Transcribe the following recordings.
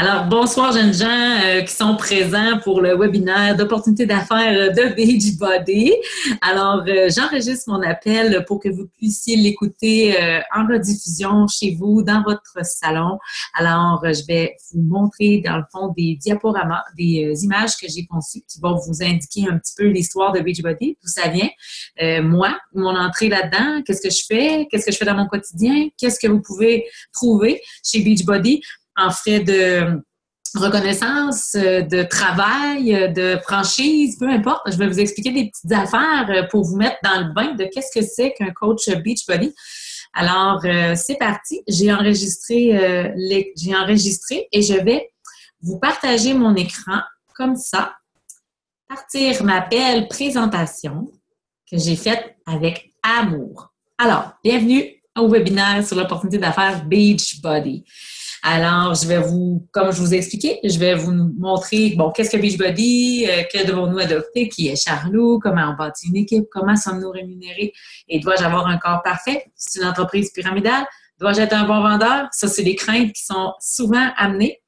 Alors, bonsoir jeunes gens qui sont présents pour le webinaire d'opportunités d'affaires de Beachbody. Alors, j'enregistre mon appel pour que vous puissiez l'écouter en rediffusion chez vous, dans votre salon. Alors, je vais vous montrer dans le fond des diaporamas, des images que j'ai conçues qui vont vous indiquer un petit peu l'histoire de Beachbody, d'où ça vient, moi, mon entrée là-dedans, qu'est-ce que je fais dans mon quotidien, qu'est-ce que vous pouvez trouver chez Beachbody en frais de reconnaissance, de travail, de franchise, peu importe. Je vais vous expliquer des petites affaires pour vous mettre dans le bain de qu'est-ce que c'est qu'un coach Beachbody. Alors, c'est parti. J'ai enregistré et je vais vous partager mon écran comme ça. Partir ma belle présentation que j'ai faite avec amour. Alors, bienvenue au webinaire sur l'opportunité d'affaires Beachbody. Alors, comme je vous ai expliqué, je vais vous montrer, qu'est-ce que Beachbody, que devons-nous adopter, qui est Charlot, comment on bâtit une équipe, comment sommes-nous rémunérés et dois-je avoir un corps parfait? C'est une entreprise pyramidale. Dois-je être un bon vendeur? Ça, c'est des craintes qui sont souvent amenées.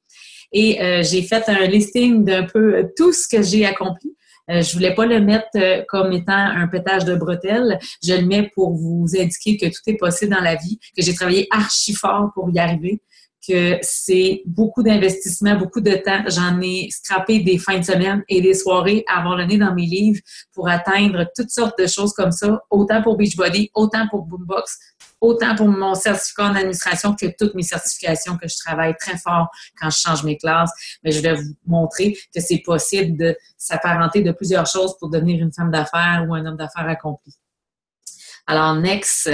Et j'ai fait un listing d'un peu tout ce que j'ai accompli. Je voulais pas le mettre comme étant un pétage de bretelles. Je le mets pour vous indiquer que tout est possible dans la vie, que j'ai travaillé archi fort pour y arriver, que c'est beaucoup d'investissement, beaucoup de temps. J'en ai scrappé des fins de semaine et des soirées à avoir le nez dans mes livres pour atteindre toutes sortes de choses comme ça, autant pour Beachbody, autant pour Boombox, autant pour mon certificat en administration que toutes mes certifications que je travaille très fort quand je change mes classes. Mais je vais vous montrer que c'est possible de s'apparenter de plusieurs choses pour devenir une femme d'affaires ou un homme d'affaires accompli. Alors, next.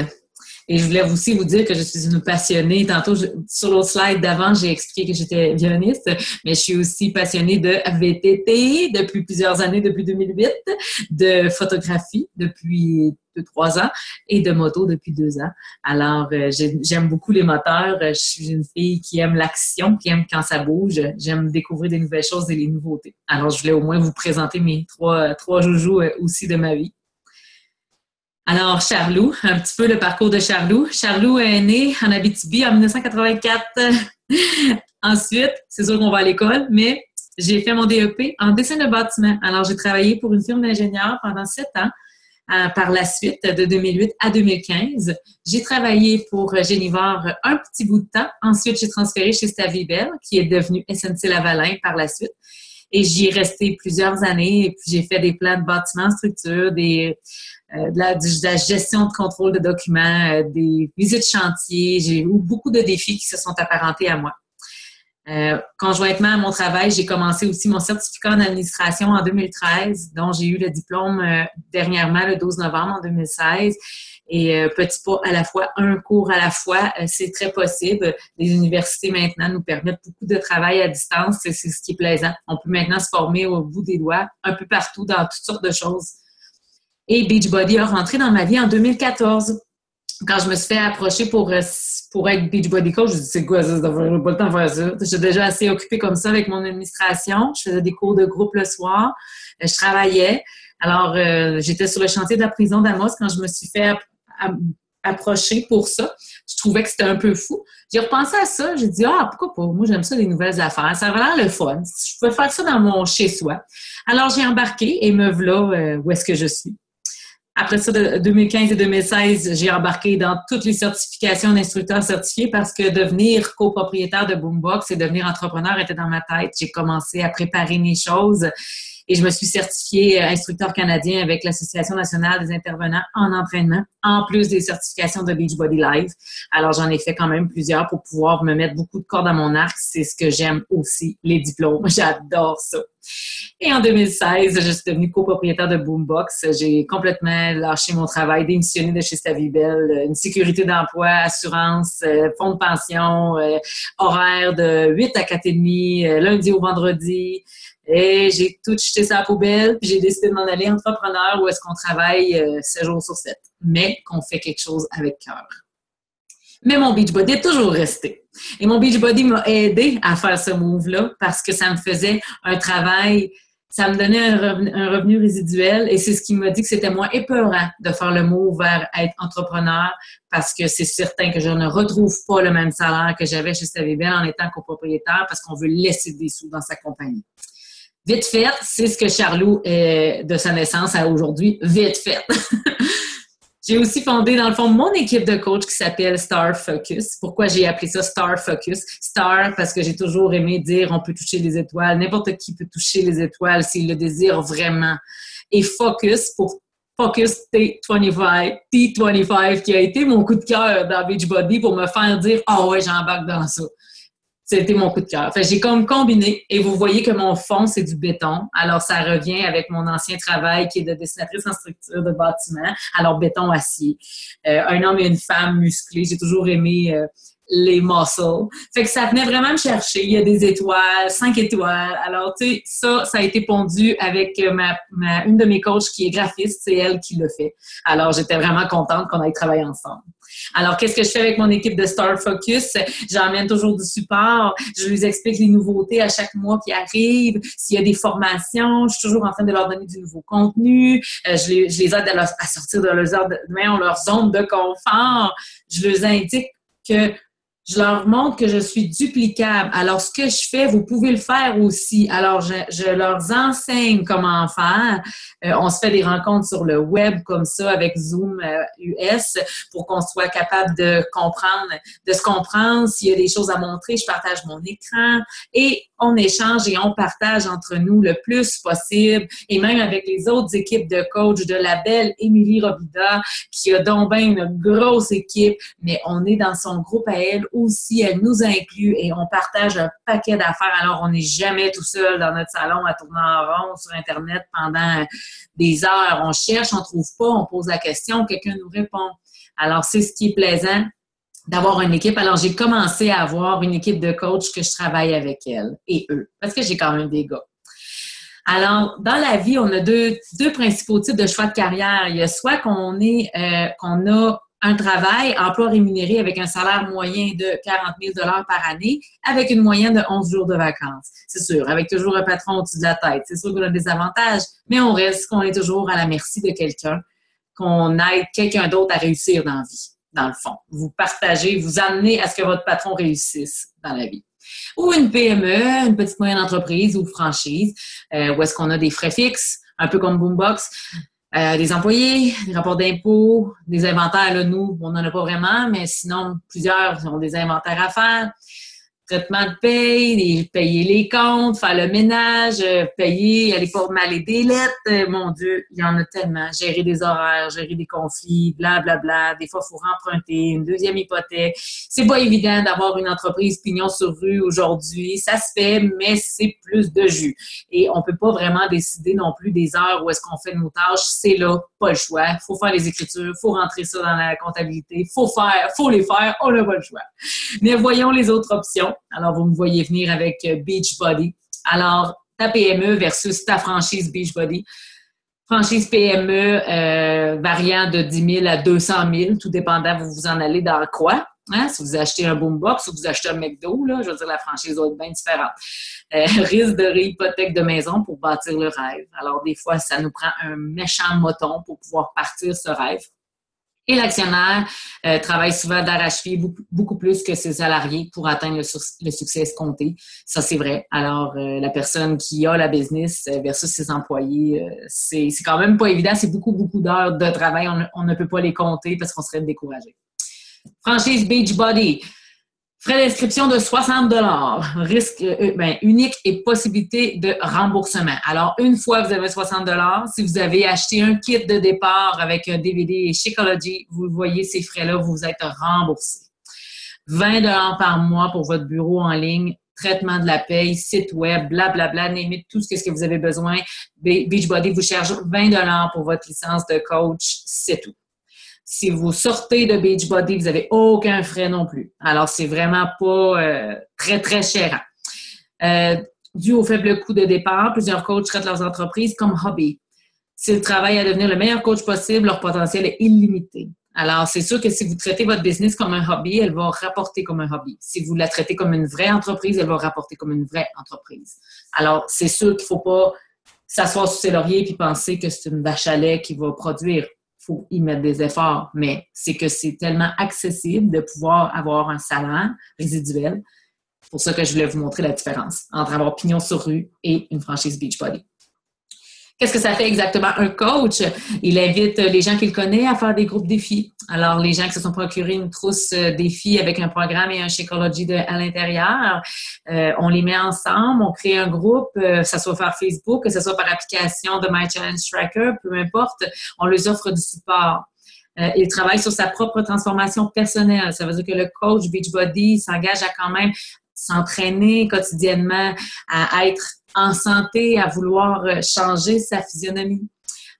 Et je voulais aussi vous dire que je suis une passionnée. Tantôt, sur l'autre slide d'avant, j'ai expliqué que j'étais violoniste, mais je suis aussi passionnée de VTT depuis plusieurs années, depuis 2008, de photographie depuis 2-3 ans et de moto depuis 2 ans. Alors, j'aime beaucoup les moteurs. Je suis une fille qui aime l'action, qui aime quand ça bouge. J'aime découvrir des nouvelles choses et les nouveautés. Alors, je voulais au moins vous présenter mes trois joujoux aussi de ma vie. Alors, Charlot, un petit peu le parcours de Charlot. Charlot est né en Abitibi en 1984. Ensuite, c'est sûr qu'on va à l'école, mais j'ai fait mon DEP en dessin de bâtiment. Alors, j'ai travaillé pour une firme d'ingénieurs pendant 7 ans. Par la suite, de 2008 à 2015, j'ai travaillé pour Génivore un petit bout de temps. Ensuite, j'ai transféré chez Stavibel, qui est devenu SNC-Lavalin par la suite. Et j'y ai resté plusieurs années. Et puis, j'ai fait des plans de bâtiments, structures, de la gestion de contrôle de documents, des visites chantiers. J'ai eu beaucoup de défis qui se sont apparentés à moi. Conjointement à mon travail, j'ai commencé aussi mon certificat en administration en 2013, dont j'ai eu le diplôme dernièrement, le 12 novembre en 2016. Et petit pas à la fois, un cours à la fois, c'est très possible. Les universités maintenant nous permettent beaucoup de travail à distance, c'est ce qui est plaisant. On peut maintenant se former au bout des doigts, un peu partout, dans toutes sortes de choses. Et Beachbody a rentré dans ma vie en 2014. Quand je me suis fait approcher pour être Beachbody coach, je me dit, c'est quoi ça? Je n'ai pas le temps de faire ça. J'étais déjà assez occupée comme ça avec mon administration. Je faisais des cours de groupe le soir. Je travaillais. Alors, j'étais sur le chantier de la prison d'Amos quand je me suis fait approcher pour ça. Je trouvais que c'était un peu fou. J'ai repensé à ça. J'ai dit, pourquoi pas? Moi, j'aime ça, les nouvelles affaires. Ça avait l'air le fun. Je peux faire ça dans mon chez-soi. Alors, j'ai embarqué et me voilà où est-ce que je suis. Après ça, de 2015 et 2016, j'ai embarqué dans toutes les certifications d'instructeurs certifiés parce que devenir copropriétaire de Boombox et devenir entrepreneur était dans ma tête. J'ai commencé à préparer mes choses et je me suis certifiée instructeur canadien avec l'Association nationale des intervenants en entraînement, en plus des certifications de Beachbody Live. Alors, j'en ai fait quand même plusieurs pour pouvoir me mettre beaucoup de cordes à mon arc. C'est ce que j'aime aussi, les diplômes. J'adore ça. Et en 2016, je suis devenue copropriétaire de Boombox. J'ai complètement lâché mon travail, démissionné de chez Stavibel, une sécurité d'emploi, assurance, fonds de pension, horaire de 8 à 4h30, lundi au vendredi. Et j'ai tout jeté ça à la poubelle, puis j'ai décidé de m'en aller entrepreneur où est-ce qu'on travaille 7 jours sur 7, mais qu'on fait quelque chose avec cœur. Mais mon Beachbody est toujours resté. Et mon Beachbody m'a aidé à faire ce move-là parce que ça me faisait un travail Ça me donnait un revenu résiduel et c'est ce qui m'a dit que c'était moins épeurant de faire le mot vers être entrepreneur parce que c'est certain que je ne retrouve pas le même salaire que j'avais chez Savibel en étant copropriétaire parce qu'on veut laisser des sous dans sa compagnie. Vite fait, c'est ce que Charlot est de sa naissance à aujourd'hui. Vite fait. J'ai aussi fondé, dans le fond, mon équipe de coach qui s'appelle Star Focus. Pourquoi j'ai appelé ça Star Focus? Star, parce que j'ai toujours aimé dire on peut toucher les étoiles. N'importe qui peut toucher les étoiles s'il le désire vraiment. Et Focus, pour Focus T25, T25, qui a été mon coup de cœur dans Beachbody pour me faire dire « Ah ouais, j'embarque dans ça ». C'était mon coup de cœur. Fait, j'ai comme combiné et vous voyez que mon fond, c'est du béton. Alors, ça revient avec mon ancien travail qui est de dessinatrice en structure de bâtiment. Alors, béton, acier. Un homme et une femme musclés. J'ai toujours aimé les muscles. Fait que ça venait vraiment me chercher. Il y a des étoiles, 5 étoiles. Alors, tu sais, ça a été pondu avec une de mes coachs qui est graphiste. C'est elle qui le fait. Alors, j'étais vraiment contente qu'on aille travailler ensemble. Alors, qu'est-ce que je fais avec mon équipe de Star Focus? J'emmène toujours du support. Je lui explique les nouveautés à chaque mois qui arrivent. S'il y a des formations, je suis toujours en train de leur donner du nouveau contenu. Je les aide à sortir de leur zone de confort. Je leur indique que je leur montre que je suis duplicable. Alors, ce que je fais, vous pouvez le faire aussi. Alors, je leur enseigne comment faire. On se fait des rencontres sur le web comme ça avec Zoom US pour qu'on soit capable de se comprendre. S'il y a des choses à montrer, je partage mon écran et on échange et on partage entre nous le plus possible. Et même avec les autres équipes de coach de la belle Émilie Robida, qui a donc bien une grosse équipe, mais on est dans son groupe à elle aussi. Elle nous inclut et on partage un paquet d'affaires. Alors, on n'est jamais tout seul dans notre salon à tourner en rond sur Internet pendant des heures. On cherche, on trouve pas, on pose la question, quelqu'un nous répond. Alors, c'est ce qui est plaisant d'avoir une équipe. Alors, j'ai commencé à avoir une équipe de coach que je travaille avec elle et eux, parce que j'ai quand même des gars. Alors, dans la vie, on a deux principaux types de choix de carrière. Il y a soit qu'on a un travail, emploi rémunéré avec un salaire moyen de 40 000 $ par année, avec une moyenne de 11 jours de vacances. C'est sûr, avec toujours un patron au-dessus de la tête. C'est sûr qu'on a des avantages, mais on reste qu'on est toujours à la merci de quelqu'un, qu'on aide quelqu'un d'autre à réussir dans la vie, dans le fond. Vous partagez, vous amenez à ce que votre patron réussisse dans la vie. Ou une PME, une petite moyenne entreprise ou franchise, où est-ce qu'on a des frais fixes, un peu comme Boombox, des employés, des rapports d'impôts, des inventaires. Là, nous, on n'en a pas vraiment, mais sinon, plusieurs ont des inventaires à faire. Traitement de paye, payer les comptes, faire le ménage, aller formaler des lettres. Mon Dieu, il y en a tellement. Gérer des horaires, gérer des conflits, blablabla. Des fois, il faut remprunter une deuxième hypothèque. C'est pas évident d'avoir une entreprise pignon sur rue aujourd'hui. Ça se fait, mais c'est plus de jus. Et on peut pas vraiment décider non plus des heures où est-ce qu'on fait nos tâches. C'est là, pas le choix. Faut faire les écritures, faut rentrer ça dans la comptabilité, faut les faire, on n'a pas le choix. Mais voyons les autres options. Alors, vous me voyez venir avec Beachbody. Alors, ta PME versus ta franchise Beachbody. Franchise PME variant de 10 000 à 200 000, tout dépendant, vous en allez dans quoi. Hein? Si vous achetez un Boombox ou vous achetez un McDo, là, je veux dire, la franchise va être bien différente. Risque de réhypothèque de maison pour bâtir le rêve. Alors, des fois, ça nous prend un méchant moton pour pouvoir partir ce rêve. Et l'actionnaire travaille souvent d'arrache-pied beaucoup plus que ses salariés pour atteindre le succès escompté. Ça, c'est vrai. Alors, la personne qui a la business versus ses employés, c'est quand même pas évident. C'est beaucoup d'heures de travail. On ne peut pas les compter parce qu'on serait découragé. Franchise Beachbody. Frais d'inscription de 60 $. Risque unique et possibilité de remboursement. Alors, une fois que vous avez 60 $, si vous avez acheté un kit de départ avec un DVD et Shakeology, vous voyez ces frais-là, vous êtes remboursé. 20 $ par mois pour votre bureau en ligne, traitement de la paye, site web, blablabla, name tout ce que vous avez besoin. Beachbody vous charge 20 $ pour votre licence de coach, c'est tout. Si vous sortez de Beachbody, vous n'avez aucun frais non plus. Alors, c'est vraiment pas très, très cher. Dû au faible coût de départ, plusieurs coachs traitent leurs entreprises comme hobby. S'ils travaillent à devenir le meilleur coach possible, leur potentiel est illimité. Alors, c'est sûr que si vous traitez votre business comme un hobby, elle va rapporter comme un hobby. Si vous la traitez comme une vraie entreprise, elle va rapporter comme une vraie entreprise. Alors, c'est sûr qu'il ne faut pas s'asseoir sur ses lauriers puis penser que c'est une vache à lait qui va produire. Il faut y mettre des efforts, mais c'est que c'est tellement accessible de pouvoir avoir un salaire résiduel. C'est pour ça que je voulais vous montrer la différence entre avoir pignon sur rue et une franchise Beachbody. Qu'est-ce que ça fait exactement un coach? Il invite les gens qu'il connaît à faire des groupes défis. Alors, les gens qui se sont procurés une trousse défis avec un programme et un Shakeology à l'intérieur, on les met ensemble, on crée un groupe, que ce soit par Facebook, que ce soit par application de My Challenge Tracker, peu importe, on leur offre du support. Il travaille sur sa propre transformation personnelle. Ça veut dire que le coach Beachbody s'engage à quand même s'entraîner quotidiennement, à être en santé, à vouloir changer sa physionomie.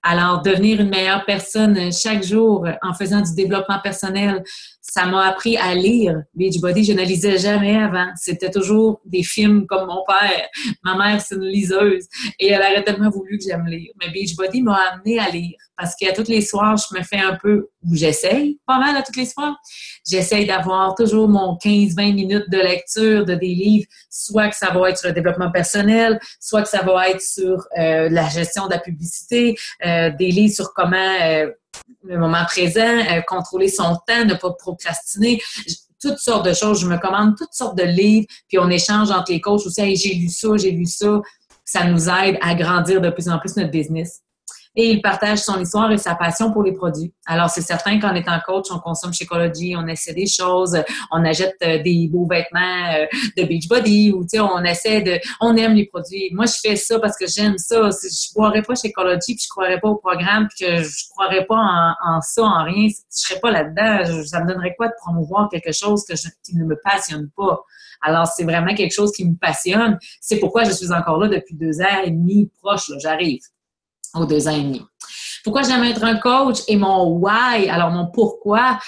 Alors, devenir une meilleure personne chaque jour en faisant du développement personnel, ça m'a appris à lire Beachbody. Je ne lisais jamais avant. C'était toujours des films comme mon père. Ma mère, c'est une liseuse et elle aurait tellement voulu que j'aime lire. Mais Beachbody m'a amené à lire parce qu'à tous les soirs, je me fais un peu, ou j'essaye, pas mal à tous les soirs, j'essaye d'avoir toujours mon 15-20 minutes de lecture de des livres, soit que ça va être sur le développement personnel, soit que ça va être sur la gestion de la publicité, des livres sur comment le moment présent, contrôler son temps, ne pas procrastiner, toutes sortes de choses. Je me commande toutes sortes de livres, puis on échange entre les coachs aussi. Hey, j'ai lu ça, j'ai lu ça. Ça nous aide à grandir de plus en plus notre business. Et il partage son histoire et sa passion pour les produits. Alors, c'est certain qu'en étant coach, on consomme Shakeology, on essaie des choses, on achète des beaux vêtements de Beachbody ou, tu sais, on aime les produits. Moi, je fais ça parce que j'aime ça. Si je croirais pas Shakeology, puis je croirais pas au programme, puis que je croirais pas en ça, en rien, je serais pas là-dedans. Ça me donnerait quoi de promouvoir quelque chose qui ne me passionne pas? Alors, c'est vraiment quelque chose qui me passionne. C'est pourquoi je suis encore là depuis 2 ans et demi proche, là, j'arrive aux 2 ans et demi. Pourquoi j'aime être un coach et mon why, alors mon pourquoi,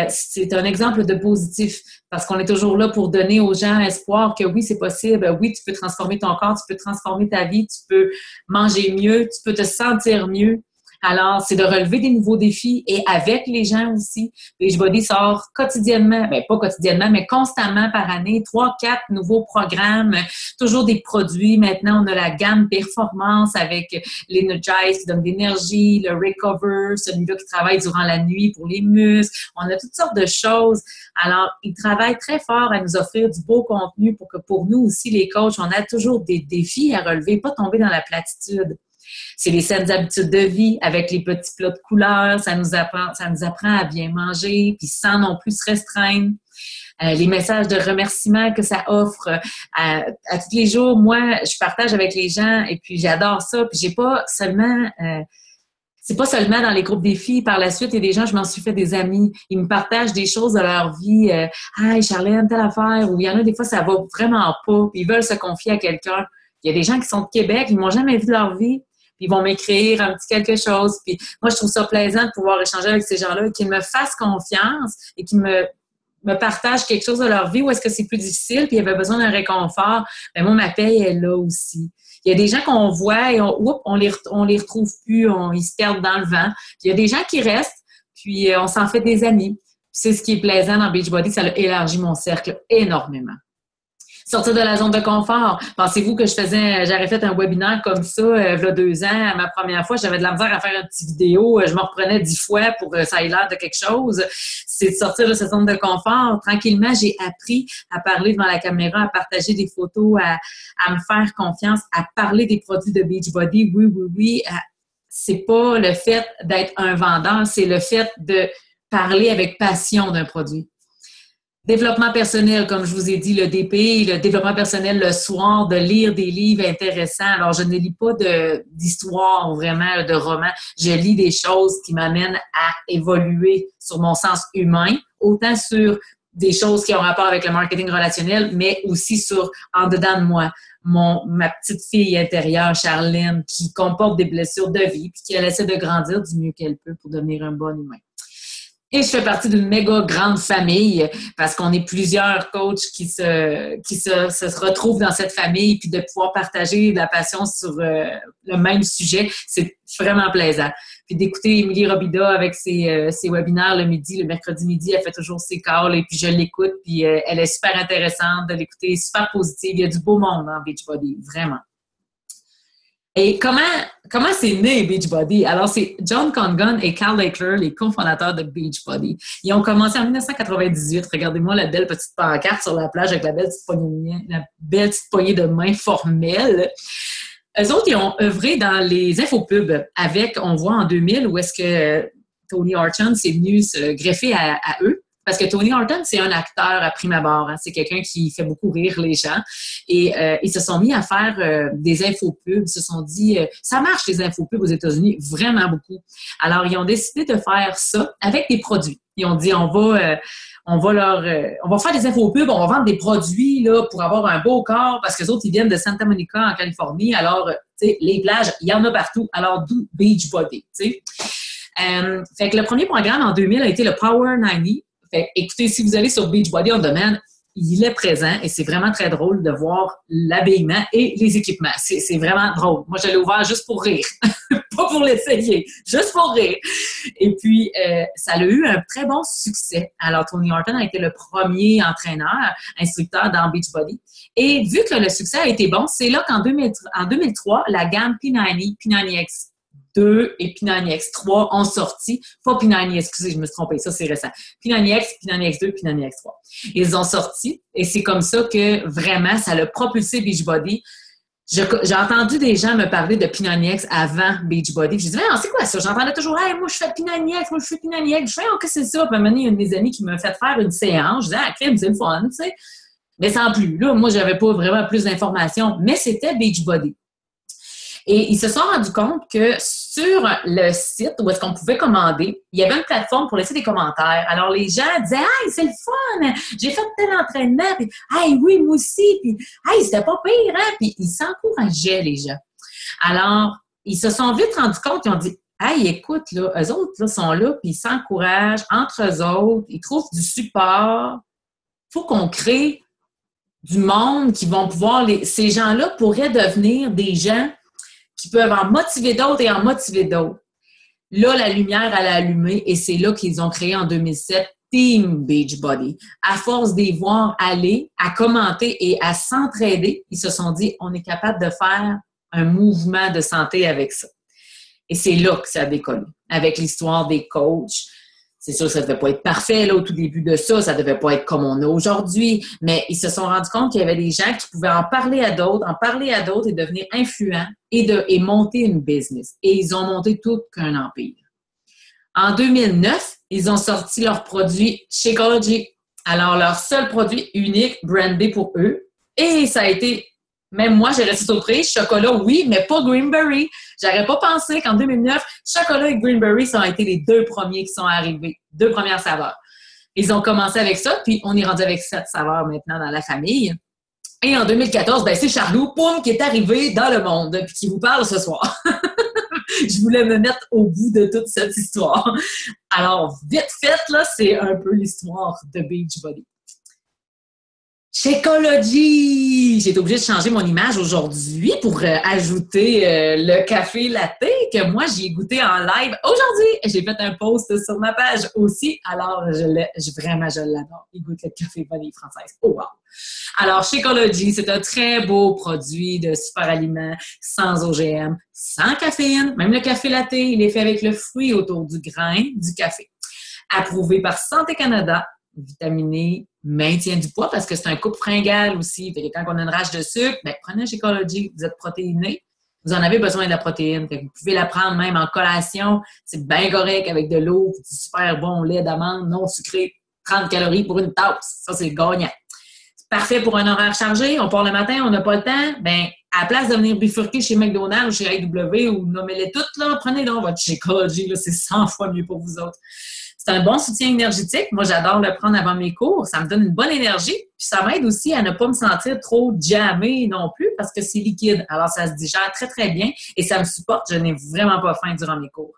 c'est un exemple de positif parce qu'on est toujours là pour donner aux gens espoir que oui, c'est possible, oui, tu peux transformer ton corps, tu peux transformer ta vie, tu peux manger mieux, tu peux te sentir mieux. Alors, c'est de relever des nouveaux défis et avec les gens aussi. Beachbody sort quotidiennement, bien pas quotidiennement, mais constamment par année, 3-4 nouveaux programmes, toujours des produits. Maintenant, on a la gamme performance avec l'Energize qui donne de l'énergie, le Recover, celui-là qui travaille durant la nuit pour les muscles. On a toutes sortes de choses. Alors, ils travaillent très fort à nous offrir du beau contenu pour que pour nous aussi, les coachs, on a toujours des défis à relever, pas tomber dans la platitude. C'est les saines habitudes de vie avec les petits plats de couleurs. Ça nous apprend à bien manger, puis sans non plus se restreindre. Les messages de remerciement que ça offre à tous les jours. Moi, je partage avec les gens et puis j'adore ça. Puis j'ai pas seulement... c'est pas seulement dans les groupes défis. Par la suite, il y a des gens, je m'en suis fait des amis. Ils me partagent des choses de leur vie. Hey, Charlène, telle affaire. Ou il y en a des fois, ça va vraiment pas. Puis ils veulent se confier à quelqu'un. Il y a des gens qui sont de Québec, ils m'ont jamais vu de leur vie. Puis ils vont m'écrire un petit quelque chose. Puis moi, je trouve ça plaisant de pouvoir échanger avec ces gens-là, qu'ils me fassent confiance et qu'ils me partagent quelque chose de leur vie où est-ce que c'est plus difficile, puis ils avaient besoin d'un réconfort. Ben moi, ma paye est là aussi. Il y a des gens qu'on voit et on les retrouve plus, ils se perdent dans le vent. Puis il y a des gens qui restent, puis on s'en fait des amis. Puis c'est ce qui est plaisant dans Beachbody, ça a élargi mon cercle énormément. Sortir de la zone de confort. Pensez-vous que j'aurais fait un webinaire comme ça, il y a 2 ans, ma première fois, j'avais de la misère à faire une petite vidéo, je me reprenais 10 fois pour que ça ait l'air de quelque chose. C'est de sortir de cette zone de confort. Tranquillement, j'ai appris à parler devant la caméra, à partager des photos, à me faire confiance, à parler des produits de Beachbody. Oui. C'est pas le fait d'être un vendeur, c'est le fait de parler avec passion d'un produit. Développement personnel, comme je vous ai dit, le DP, le développement personnel le soir, de lire des livres intéressants. Alors, je ne lis pas d'histoire vraiment, de romans. Je lis des choses qui m'amènent à évoluer sur mon sens humain, autant sur des choses qui ont rapport avec le marketing relationnel, mais aussi sur en dedans de moi. Ma petite fille intérieure, Charlène, qui comporte des blessures de vie, puis qui essaie de grandir du mieux qu'elle peut pour devenir un bon humain. Et je fais partie d'une méga grande famille parce qu'on est plusieurs coachs qui se retrouvent dans cette famille puis de pouvoir partager de la passion sur le même sujet, c'est vraiment plaisant. Puis d'écouter Émilie Robida avec ses webinaires le midi, le mercredi midi, elle fait toujours ses calls et puis je l'écoute puis elle est super intéressante de l'écouter, super positive. Il y a du beau monde dans Beachbody, vraiment. Et comment c'est né Beachbody? Alors, c'est John Congon et Carl Lakeler, les cofondateurs de Beachbody. Ils ont commencé en 1998. Regardez-moi la belle petite pancarte sur la plage avec la belle petite poignée de main formelle. Eux autres, ils ont œuvré dans les infopubs avec, on voit en 2000, où est-ce que Tony Horton s'est venu se greffer à eux. Parce que Tony Horton, c'est un acteur à prime abord. Hein. C'est quelqu'un qui fait beaucoup rire les gens. Et ils se sont mis à faire des infopubs. Ils se sont dit, ça marche les infopubs aux États-Unis, vraiment beaucoup. Alors, ils ont décidé de faire ça avec des produits. Ils ont dit, on va faire des infopubs, on va vendre des produits là, pour avoir un beau corps, parce que les autres, ils viennent de Santa Monica, en Californie. Alors, tu sais, les plages, il y en a partout. Alors, d'où Beachbody, tu sais. Fait que le premier programme en 2000 a été le Power 90. Fait, écoutez, si vous allez sur Beachbody on Demand, il est présent et c'est vraiment très drôle de voir l'habillement et les équipements. C'est vraiment drôle. Moi, je l'ai ouvert juste pour rire, pas pour l'essayer, juste pour rire. Et puis, ça a eu un très bon succès. Alors, Tony Horton a été le premier instructeur dans Beachbody. Et vu que le succès a été bon, c'est là qu'en 2003, la gamme P90, P90X 2 et P90X 3 ont sorti. Pas P90, excusez, je me suis trompée, ça c'est récent. P90X, P90X 2, P90X 3. Ils ont sorti et c'est comme ça que vraiment, ça a propulsé Beachbody. J'ai entendu des gens me parler de P90X avant Beachbody. Je disais, c'est quoi ça? J'entendais toujours, hey, moi je fais P90X, moi je fais P90X. Je fais, qu'est-ce que c'est ça? Puis à un moment donné, il y a une de mes amies qui m'a fait faire une séance. Je disais, crème, c'est le fun, tu sais. Mais sans plus. Là, moi, j'avais pas vraiment plus d'informations, mais c'était Beachbody. Et ils se sont rendus compte que sur le site où est-ce qu'on pouvait commander, il y avait une plateforme pour laisser des commentaires. Alors, les gens disaient « Hey, c'est le fun! J'ai fait tel entraînement! » Puis « Hey, oui, moi aussi! » Puis « Hey, c'était pas pire! » Hein? Puis ils s'encourageaient, les gens. Alors, ils se sont vite rendus compte, ils ont dit « Hey, écoute, là, eux autres là, sont là, puis ils s'encouragent entre eux autres, ils trouvent du support. Il faut qu'on crée du monde qui vont pouvoir... Ces gens-là pourraient devenir des gens qui peuvent en motiver d'autres et en motiver d'autres. Là, la lumière, elle a allumé et c'est là qu'ils ont créé en 2007 Team Beachbody. À force de les voir aller, à commenter et à s'entraider, ils se sont dit, on est capable de faire un mouvement de santé avec ça. Et c'est là que ça a décollé, avec l'histoire des coachs. C'est sûr que ça ne devait pas être parfait là, au tout début de ça, ça ne devait pas être comme on a aujourd'hui, mais ils se sont rendus compte qu'il y avait des gens qui pouvaient en parler à d'autres et devenir influents et monter une business. Et ils ont monté tout qu'un empire. En 2009, ils ont sorti leur produit Shakeology. Alors, leur seul produit unique, brandé pour eux. Et ça a été... Même moi, j'ai resté surprise. Chocolat, oui, mais pas Greenberry. J'aurais pas pensé qu'en 2009, chocolat et Greenberry ont été les deux premiers qui sont arrivés. Deux premières saveurs. Ils ont commencé avec ça, puis on est rendu avec 7 saveurs maintenant dans la famille. Et en 2014, c'est Charlot, poum, qui est arrivé dans le monde, puis qui vous parle ce soir. Je voulais me mettre au bout de toute cette histoire. Alors, vite fait, là, c'est un peu l'histoire de Beachbody. Shakeology! J'ai été obligée de changer mon image aujourd'hui pour ajouter le café latte que moi, j'ai goûté en live aujourd'hui. J'ai fait un post sur ma page aussi. Alors, vraiment, je l'adore. Il goûte le café vanille française. Oh wow! Alors, Shakeology, c'est un très beau produit de super aliment, sans OGM, sans caféine. Même le café latte, il est fait avec le fruit autour du grain du café. Approuvé par Santé Canada, vitaminé, maintient du poids parce que c'est un coupe fringale aussi. Fait que quand on a une rage de sucre, prenez un Shakeology, vous êtes protéiné, vous en avez besoin de la protéine. Fait que vous pouvez la prendre même en collation. C'est bien correct avec de l'eau, du super bon lait d'amande non sucré, 30 calories pour une tasse. Ça, c'est gagnant. C'est parfait pour un horaire chargé. On part le matin, on n'a pas le temps. À la place de venir bifurquer chez McDonald's ou chez AW ou nommez-les toutes, là, prenez donc votre Shakeology. C'est 100 fois mieux pour vous autres. C'est un bon soutien énergétique. Moi, j'adore le prendre avant mes cours. Ça me donne une bonne énergie. Puis ça m'aide aussi à ne pas me sentir trop jammée non plus parce que c'est liquide. Alors, ça se digère très, très bien et ça me supporte. Je n'ai vraiment pas faim durant mes cours.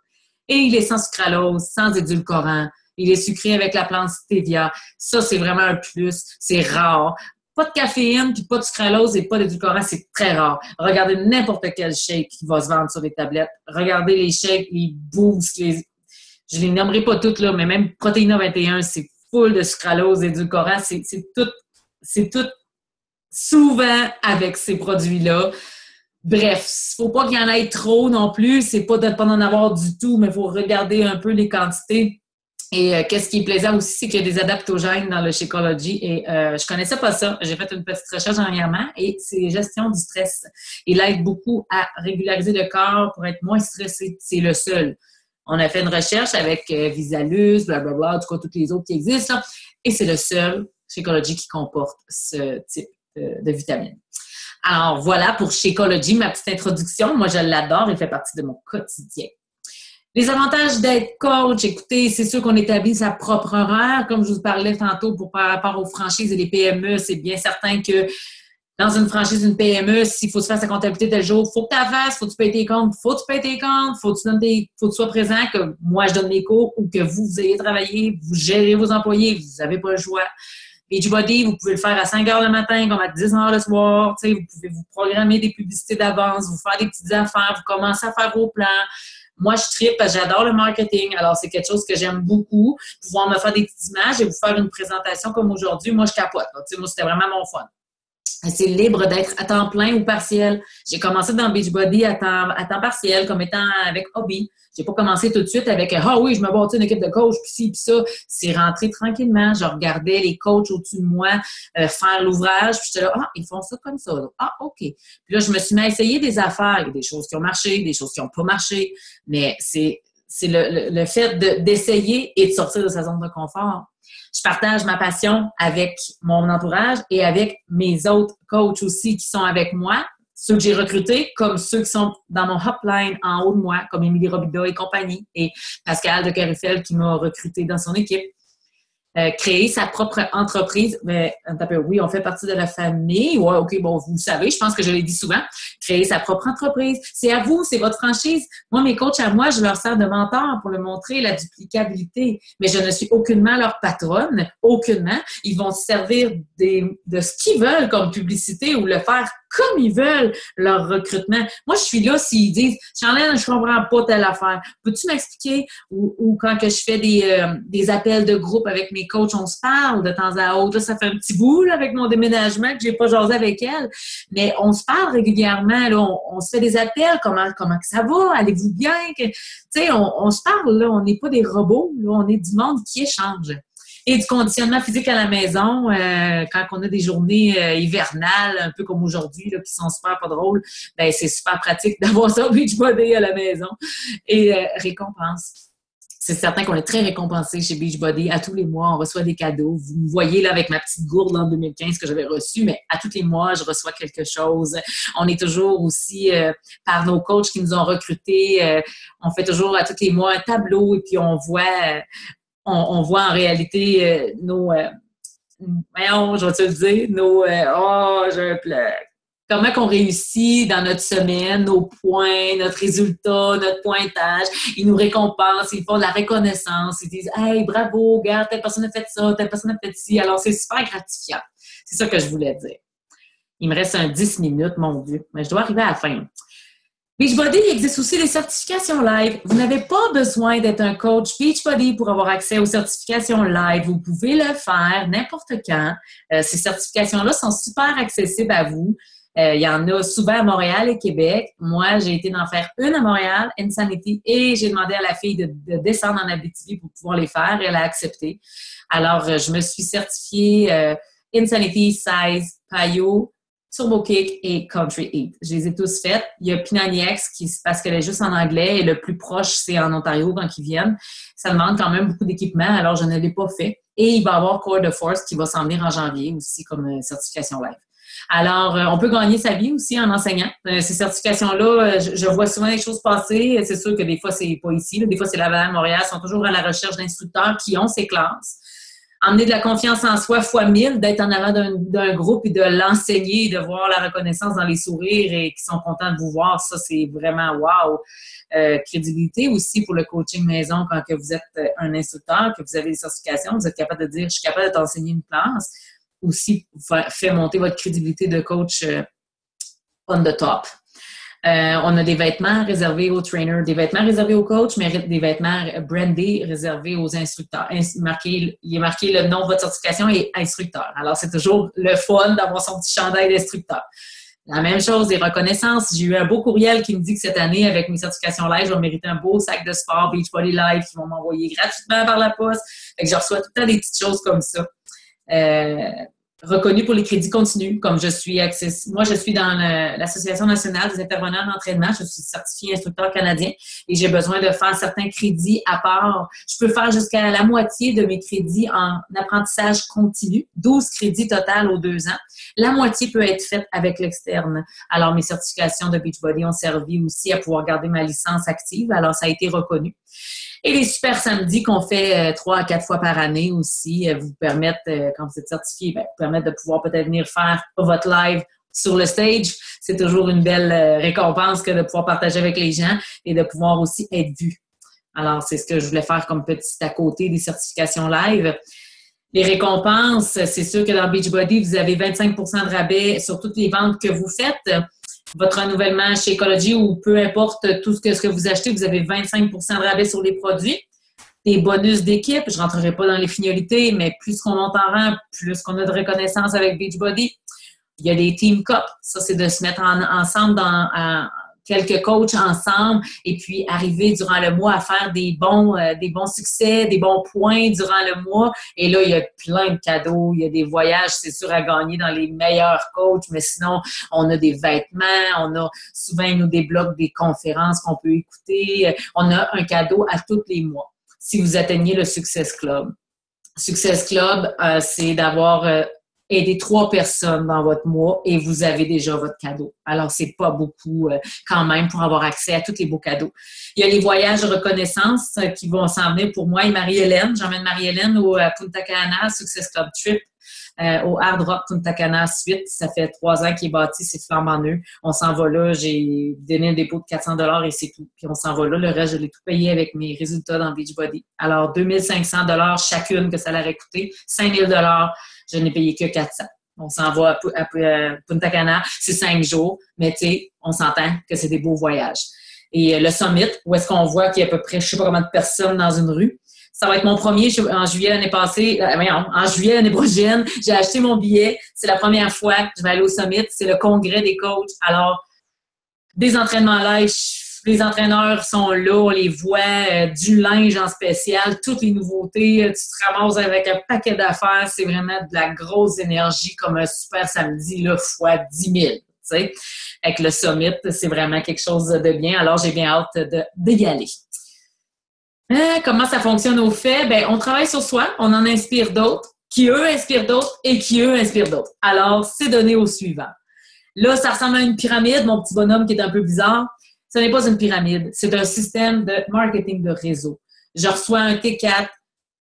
Et il est sans sucralose, sans édulcorant. Il est sucré avec la plante stevia. Ça, c'est vraiment un plus. C'est rare. Pas de caféine, puis pas de sucralose et pas d'édulcorant, c'est très rare. Regardez n'importe quel shake qui va se vendre sur les tablettes. Regardez les shakes, les boosts, je les nommerai pas toutes, là, mais même Protéina 21, c'est full de sucralose et d'édulcorant. C'est tout souvent avec ces produits-là Bref, il ne faut pas qu'il y en ait trop non plus. C'est pas de ne pas en avoir du tout, mais il faut regarder un peu les quantités. Et qu'est-ce qui est plaisant aussi, c'est qu'il y a des adaptogènes dans le Shakeology. Et je connaissais pas ça. J'ai fait une petite recherche dernièrement et c'est gestion du stress. Il aide beaucoup à régulariser le corps pour être moins stressé. C'est le seul. On a fait une recherche avec Visalus, blablabla, en tout cas, toutes les autres qui existent. Là, et c'est le seul Shakeology qui comporte ce type de vitamines. Alors, voilà pour Shakeology, ma petite introduction. Moi, je l'adore. Il fait partie de mon quotidien. Les avantages d'être coach, écoutez, c'est sûr qu'on établit sa propre horaire. Comme je vous parlais tantôt par rapport aux franchises et les PME, c'est bien certain que dans une franchise, une PME, s'il faut se faire sa comptabilité tel jour, il faut que tu la fasses, faut que tu payes tes comptes, faut que tu payes tes comptes, faut que tu sois présent, que moi je donne mes cours ou que vous ayez travaillé, vous gérez vos employés, vous n'avez pas le choix. Beachbody, vous pouvez le faire à 5 heures le matin comme à 10 heures le soir. Vous pouvez vous programmer des publicités d'avance, vous faire des petites affaires, vous commencez à faire vos plans. Moi, je tripe parce que j'adore le marketing. Alors, c'est quelque chose que j'aime beaucoup. Pouvoir me faire des petites images et vous faire une présentation comme aujourd'hui, moi, je capote. Moi, c'était vraiment mon fun. C'est libre d'être à temps plein ou partiel. J'ai commencé dans Beachbody à temps partiel comme étant avec hobby. J'ai pas commencé tout de suite avec « Ah oui, je me bâtis une équipe de coach, puis ci, puis ça ». C'est rentré tranquillement. Je regardais les coachs au-dessus de moi faire l'ouvrage, puis j'étais là « Ah, ils font ça comme ça. » Ah, OK. Puis là, je me suis mis à essayer des affaires. Il y a des choses qui ont marché, des choses qui n'ont pas marché. Mais c'est le fait d'essayer et de sortir de sa zone de confort. Je partage ma passion avec mon entourage et avec mes autres coachs aussi qui sont avec moi, ceux que j'ai recrutés, comme ceux qui sont dans mon hotline en haut de moi, comme Émilie Robida et compagnie, et Pascal de Carufel qui m'a recruté dans son équipe. Créer sa propre entreprise. Mais, oui, on fait partie de la famille. Ouais, OK, bon, vous le savez, je pense que je l'ai dit souvent. Créer sa propre entreprise. C'est à vous, c'est votre franchise. Moi, mes coachs à moi, je leur sers de mentor pour leur montrer la duplicabilité. Mais je ne suis aucunement leur patronne, aucunement. Ils vont se servir de ce qu'ils veulent comme publicité ou le faire comme ils veulent leur recrutement. Moi, je suis là s'ils disent « Charlène, je comprends pas telle affaire. Peux-tu m'expliquer? » Ou quand que je fais des appels de groupe avec mes coachs, on se parle de temps à autre. Là, ça fait un petit bout là, avec mon déménagement que j'ai pas jasé avec elle. Mais on se parle régulièrement. Là, on se fait des appels. Comment que ça va? Allez-vous bien? Tu sais, on se parle. Là, on n'est pas des robots. Là, on est du monde qui échange. Et du conditionnement physique à la maison, quand on a des journées hivernales, un peu comme aujourd'hui, là, qui sont super pas drôles, ben c'est super pratique d'avoir ça Beachbody à la maison. Et récompense. C'est certain qu'on est très récompensé chez Beachbody. À tous les mois, on reçoit des cadeaux. Vous me voyez là avec ma petite gourde en 2015 que j'avais reçue, mais à tous les mois, je reçois quelque chose. On est toujours aussi, par nos coachs qui nous ont recrutés, on fait toujours à tous les mois un tableau et puis on voit en réalité je vais te le dire, je pleure. Comment qu'on réussit dans notre semaine, nos points, notre résultat, notre pointage. Ils nous récompensent, ils font de la reconnaissance. Ils disent « Hey, bravo, regarde, telle personne a fait ça, telle personne a fait ci. » Alors, c'est super gratifiant. C'est ça que je voulais dire. Il me reste 10 minutes, mon Dieu. Mais je dois arriver à la fin. Beachbody, il existe aussi des certifications live. Vous n'avez pas besoin d'être un coach Beachbody pour avoir accès aux certifications live. Vous pouvez le faire n'importe quand. Ces certifications-là sont super accessibles à vous. Il y en a souvent à Montréal et Québec. Moi, j'ai été d'en faire une à Montréal, Insanity, et j'ai demandé à la fille de descendre en Abitibi pour pouvoir les faire. Elle a accepté. Alors, je me suis certifiée Insanity, Size, Payo, Turbo Kick et Country Eat. Je les ai tous faites. Il y a Pinaniacs, parce qu'elle est juste en anglais, et le plus proche, c'est en Ontario quand ils viennent. Ça demande quand même beaucoup d'équipement, alors je ne l'ai pas fait. Et il va y avoir Core de Force qui va s'en venir en janvier aussi comme certification live. Alors, on peut gagner sa vie aussi en enseignant. Ces certifications-là, je vois souvent des choses passer. C'est sûr que des fois, c'est pas ici. Là. Des fois, c'est Laval, Montréal. Ils sont toujours à la recherche d'instructeurs qui ont ces classes. Emmener de la confiance en soi fois 1000, d'être en avant d'un groupe et de l'enseigner, de voir la reconnaissance dans les sourires et qui sont contents de vous voir, ça, c'est vraiment wow! Crédibilité aussi pour le coaching maison quand que vous êtes un instructeur, que vous avez des certifications, vous êtes capable de dire « je suis capable de t'enseigner une classe ». Aussi, fait monter votre crédibilité de coach on the top. On a des vêtements réservés aux trainers, des vêtements réservés aux coachs, mais des vêtements brandés réservés aux instructeurs. Il est marqué le nom de votre certification et instructeur. Alors, c'est toujours le fun d'avoir son petit chandail d'instructeur. La même chose, des reconnaissances. J'ai eu un beau courriel qui me dit que cette année, avec mes certifications live, je vais mériter un beau sac de sport Beachbody Live qu'ils vont m'envoyer gratuitement par la poste. Fait que je reçois tout le temps des petites choses comme ça. Reconnu pour les crédits continus, comme je suis moi, je suis dans l'Association nationale des intervenants d'entraînement. Je suis certifiée instructeur canadien et j'ai besoin de faire certains crédits à part. Je peux faire jusqu'à la moitié de mes crédits en apprentissage continu, 12 crédits total aux 2 ans. La moitié peut être faite avec l'externe. Alors, mes certifications de Beachbody ont servi aussi à pouvoir garder ma licence active. Alors, ça a été reconnu. Et les super samedis qu'on fait 3 à 4 fois par année aussi vous permettent, quand vous êtes certifié, vous permettent de pouvoir peut-être venir faire votre live sur le stage. C'est toujours une belle récompense que de pouvoir partager avec les gens et de pouvoir aussi être vu. Alors, c'est ce que je voulais faire comme petit à côté des certifications live. Les récompenses, c'est sûr que dans Beachbody, vous avez 25 de rabais sur toutes les ventes que vous faites. Votre renouvellement chez Ecology ou peu importe tout ce que vous achetez, vous avez 25 de rabais sur les produits. Des bonus d'équipe, je ne rentrerai pas dans les finalités, mais plus qu'on monte en rang, plus qu'on a de reconnaissance avec Beachbody. Il y a des Team Cup. Ça, c'est de se mettre ensemble dans quelques coachs ensemble et puis arriver durant le mois à faire des bons succès, des bons points durant le mois. Et là, il y a plein de cadeaux. Il y a des voyages, c'est sûr, à gagner dans les meilleurs coachs, mais sinon, on a des vêtements, souvent, ils nous débloquent des conférences qu'on peut écouter. On a un cadeau à tous les mois si vous atteignez le Success Club. Success Club, c'est d'avoir aider 3 personnes dans votre mois et vous avez déjà votre cadeau. Alors, c'est pas beaucoup quand même pour avoir accès à tous les beaux cadeaux. Il y a les voyages de reconnaissance qui vont s'en venir pour moi et Marie-Hélène. J'emmène Marie-Hélène au Punta Cana Success Club Trip au Hard Rock Punta Cana Suite. Ça fait 3 ans qu'il est bâti, c'est flambant neuf. On s'en va là, j'ai donné un dépôt de 400 $ et c'est tout. Puis on s'en va là. Le reste, je l'ai tout payé avec mes résultats dans Beachbody. Alors, 2500 $ chacune que ça leur a coûté. 5000 $. Je n'ai payé que 400. On s'en va à Punta Cana. C'est 5 jours, mais tu sais, on s'entend que c'est des beaux voyages. Et le Summit, où est-ce qu'on voit qu'il y a à peu près, je ne sais pas combien de personnes dans une rue. Ça va être mon premier en juillet l'année passée. En juillet l'année prochaine, j'ai acheté mon billet. C'est la première fois que je vais aller au Summit. C'est le congrès des coachs. Alors, des entraînements live, les entraîneurs sont là, on les voit, du linge en spécial, toutes les nouveautés. Tu te ramasses avec un paquet d'affaires. C'est vraiment de la grosse énergie comme un super samedi là, fois 10 000. Tu sais. Avec le Summit, c'est vraiment quelque chose de bien. Alors, j'ai bien hâte d'y aller. Comment ça fonctionne au fait? Ben, on travaille sur soi, on en inspire d'autres, qui eux inspirent d'autres et qui eux inspirent d'autres. Alors, c'est donné au suivant. Là, ça ressemble à une pyramide, mon petit bonhomme qui est un peu bizarre. Ce n'est pas une pyramide, c'est un système de marketing de réseau. Je reçois un T4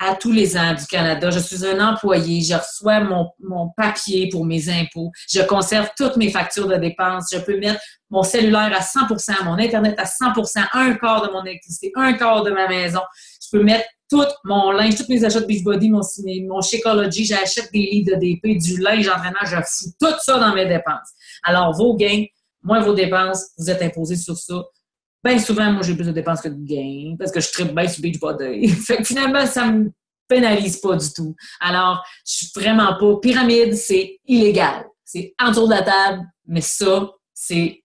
à tous les ans du Canada. Je suis un employé. Je reçois mon papier pour mes impôts. Je conserve toutes mes factures de dépenses. Je peux mettre mon cellulaire à 100%, mon Internet à 100%, un quart de mon électricité, un quart de ma maison. Je peux mettre tout mon linge, tous mes achats de Beachbody, mon Shakeology. J'achète des livres de DP, du linge d'entraînement. Je fous tout ça dans mes dépenses. Alors, vos gains, moins vos dépenses, vous êtes imposés sur ça. Bien souvent, moi, j'ai plus de dépenses que de gains parce que je tripe bien sur Beachbody. Fait que finalement, ça me pénalise pas du tout. Alors, je suis vraiment pas... Pyramide, c'est illégal. C'est en dessous de la table, mais ça,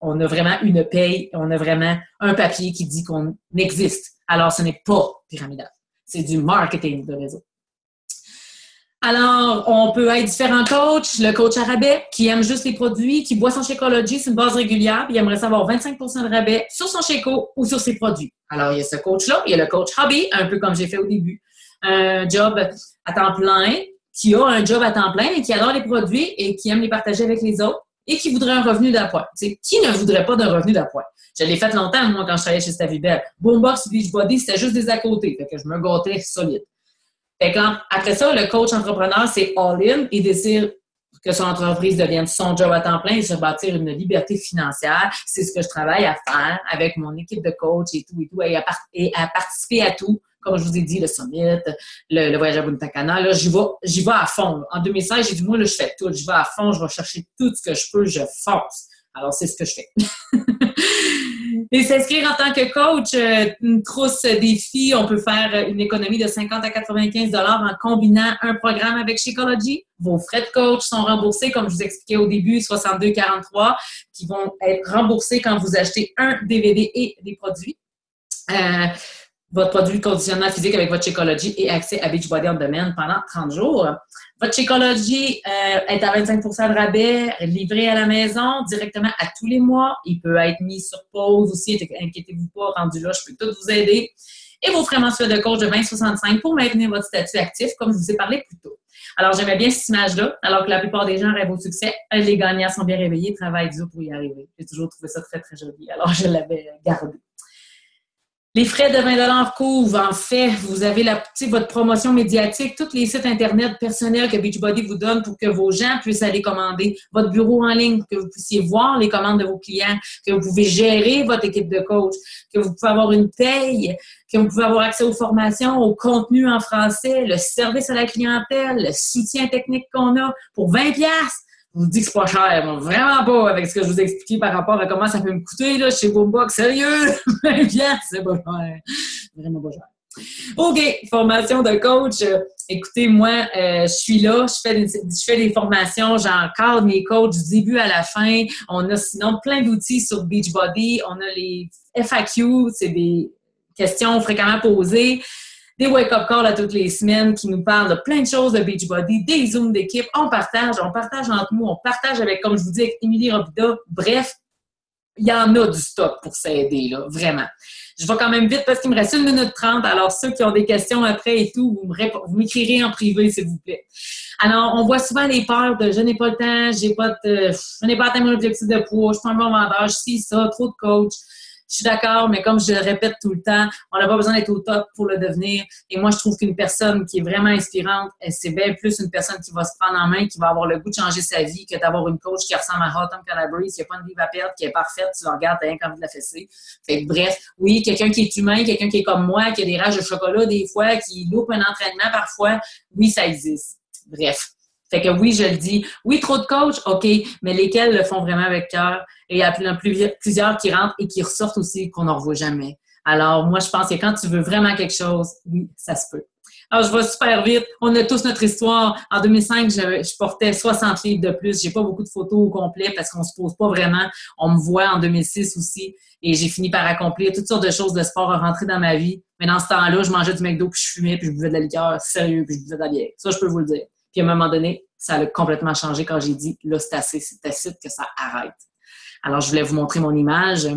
on a vraiment une paye, on a vraiment un papier qui dit qu'on existe. Alors, ce n'est pas pyramidal. C'est du marketing de réseau. Alors, on peut être différents coachs. Le coach à rabais qui aime juste les produits, qui boit son Shakeology sur une base régulière, puis il aimerait savoir 25 de rabais sur son Shako ou sur ses produits. Alors, il y a ce coach-là. Il y a le coach hobby, un peu comme j'ai fait au début. Un job à temps plein, qui a un job à temps plein et qui adore les produits et qui aime les partager avec les autres et qui voudrait un revenu d'appoint. Qui ne voudrait pas d'un revenu d'appoint? Je l'ai fait longtemps, moi, quand je travaillais chez Stavibel. Boombox Beachbody, c'était juste des à côté. Fait que je me gâtais solide. Fait que après ça, le coach entrepreneur, c'est all-in. Il décide que son entreprise devienne son job à temps plein et se bâtir une liberté financière. C'est ce que je travaille à faire avec mon équipe de coach et tout, et à participer à tout. Comme je vous ai dit, le Summit, le voyage à Punta Cana, là, j'y vais à fond. Là. En 2016, j'ai dit, moi, là, je fais tout. Je vais à fond, je vais chercher tout ce que je peux, je fonce. Alors, c'est ce que je fais. Et s'inscrire en tant que coach, une trousse défi, on peut faire une économie de 50 à 95 $ en combinant un programme avec Shakeology. Vos frais de coach sont remboursés, comme je vous expliquais au début, 62,43, qui vont être remboursés quand vous achetez un DVD et des produits. Votre produit de conditionnement physique avec votre Shakeology et accès à Beachbody On Demand pendant 30 jours. Votre Shakeology est à 25 % de rabais, livré à la maison directement à tous les mois. Il peut être mis sur pause aussi, inquiétez-vous pas, rendu là, je peux tout vous aider. Et vos frais mensuels de coach de 20,65 pour maintenir votre statut actif, comme je vous ai parlé plus tôt. Alors, j'aimais bien cette image-là, alors que la plupart des gens rêvent au succès. Les gagnants sont bien réveillés, travaillent dur pour y arriver. J'ai toujours trouvé ça très, très joli. Alors, je l'avais gardé. Les frais de 20 $ couvrent, en fait, vous avez votre promotion médiatique, tous les sites Internet personnels que Beachbody vous donne pour que vos gens puissent aller commander, votre bureau en ligne, pour que vous puissiez voir les commandes de vos clients, que vous pouvez gérer votre équipe de coach, que vous pouvez avoir une paye, que vous pouvez avoir accès aux formations, au contenu en français, le service à la clientèle, le soutien technique qu'on a pour 20 $. Je vous dis que c'est pas cher, bon, vraiment pas, avec ce que je vous ai expliqué par rapport à comment ça peut me coûter, là, chez Boombox. Sérieux? 20 $, c'est pas cher. Vraiment pas cher. OK, formation de coach. Écoutez, moi, je suis là, je fais des formations, j'encadre mes coachs du début à la fin. On a sinon plein d'outils sur Beachbody. On a les FAQ, c'est des questions fréquemment posées. Des wake-up calls à toutes les semaines qui nous parlent de plein de choses de Beachbody, des zooms d'équipe. On partage entre nous, on partage avec, comme je vous dis, avec Émilie Robida. Bref, il y en a du stock pour s'aider, là, vraiment. Je vais quand même vite parce qu'il me reste 1 minute 30. Alors, ceux qui ont des questions après et tout, vous m'écrirez en privé, s'il vous plaît. Alors, on voit souvent les peurs de « je n'ai pas le temps, je n'ai pas atteint mon objectif de poids, je suis pas un bon vendeur, je suis ça, trop de coach ». Je suis d'accord, mais comme je le répète tout le temps, on n'a pas besoin d'être au top pour le devenir. Et moi, je trouve qu'une personne qui est vraiment inspirante, c'est bien plus une personne qui va se prendre en main, qui va avoir le goût de changer sa vie, que d'avoir une coach qui ressemble à Autumn Calabrese, qui n'a pas de livre à perdre, qui est parfaite, tu la regardes, t'as rien qu'envie de la fesser. Fait que, bref, oui, quelqu'un qui est humain, quelqu'un qui est comme moi, qui a des rages de chocolat des fois, qui loupe un entraînement parfois, oui, ça existe. Bref. Fait que oui, je le dis. Oui, trop de coachs, OK, mais lesquels le font vraiment avec cœur? Et il y a plusieurs qui rentrent et qui ressortent aussi qu'on n'en revoit jamais. Alors, moi, je pense que quand tu veux vraiment quelque chose, oui, ça se peut. Alors, je vais super vite. On a tous notre histoire. En 2005, je portais 60 livres de plus. J'ai pas beaucoup de photos au complet parce qu'on se pose pas vraiment. On me voit en 2006 aussi. Et j'ai fini par accomplir toutes sortes de choses de sport à rentrer dans ma vie. Mais dans ce temps-là, je mangeais du McDo, puis je fumais, puis je buvais de la liqueur, sérieux, puis je buvais de la bière. Ça, je peux vous le dire. Puis à un moment donné, ça a complètement changé quand j'ai dit, là, c'est assez que ça arrête. Alors, je voulais vous montrer mon image.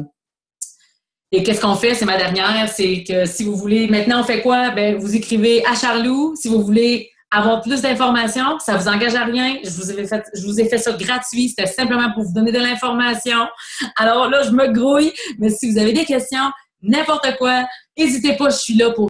Et qu'est-ce qu'on fait? C'est ma dernière. C'est que si vous voulez, maintenant, on fait quoi? Ben, vous écrivez à Charlou. Si vous voulez avoir plus d'informations, ça vous engage à rien. Je vous ai fait ça gratuit. C'était simplement pour vous donner de l'information. Alors là, je me grouille. Mais si vous avez des questions, n'importe quoi, n'hésitez pas, je suis là pour